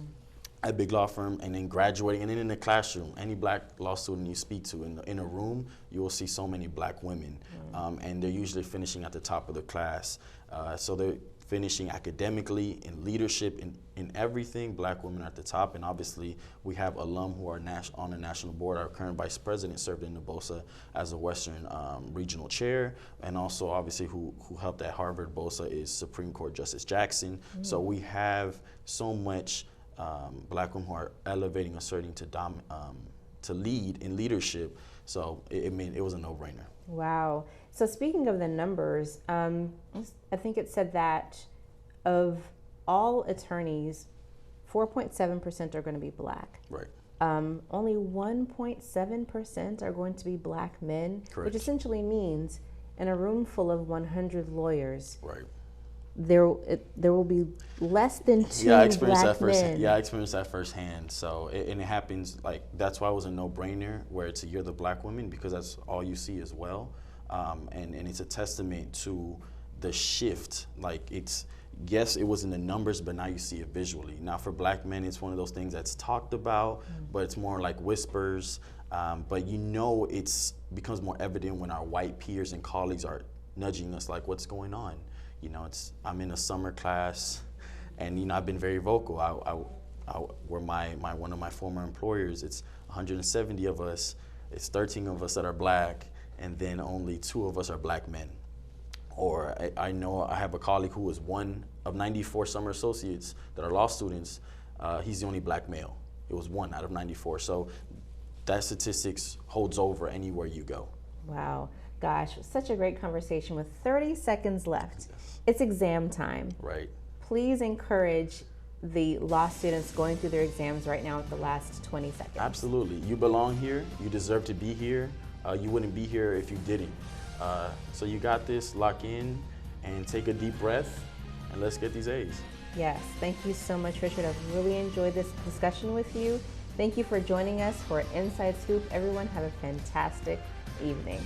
S16: at big law firm, and then graduating, and then in the classroom. Any Black law student you speak to in a room, you will see so many Black women, and they're usually finishing at the top of the class. So they're finishing academically, in leadership, in everything. Black women are at the top, and obviously we have alum who are on the national board. Our current vice president served in the BOSA as a Western regional chair, and also obviously who helped at Harvard BOSA is Supreme Court Justice Jackson. So we have so much Black women who are elevating, asserting to lead in leadership. So it was a no-brainer.
S2: Wow. So speaking of the numbers, I think it said that of all attorneys, 4.7% are going to be Black.
S16: Right.
S2: Only 1.7% are going to be Black men,
S16: Correct.
S2: which essentially means in a room full of 100 lawyers,
S16: right,
S2: there will be less than 2 Black men.
S16: Yeah, I experienced that firsthand. So, and it happens, like, that's why it was a no-brainer where it's a Year of the Black Women, because that's all you see as well. And it's a testament to the shift. Like, yes, it was in the numbers, but now you see it visually. Now for Black men, it's one of those things that's talked about, but it's more like whispers. But you know, it becomes more evident when our white peers and colleagues are nudging us, like, what's going on? You know, I'm in a summer class, and you know, I've been very vocal. Where one of my former employers, it's 170 of us, it's 13 of us that are Black, and then only 2 of us are Black men. Or I know I have a colleague who is one of 94 summer associates that are law students. He's the only Black male. It was 1 out of 94. So that statistics holds over anywhere you go.
S2: Wow. Gosh, such a great conversation with 30 seconds left. Yes. It's exam time.
S16: Right.
S2: Please encourage the law students going through their exams right now at the last 20 seconds.
S16: Absolutely. You belong here. You deserve to be here. You wouldn't be here if you didn't. So you got this. Lock in and take a deep breath, and let's get these A's.
S2: Yes. Thank you so much, Richard. I've really enjoyed this discussion with you. Thank you for joining us for Inside Scoop. Everyone have a fantastic evening.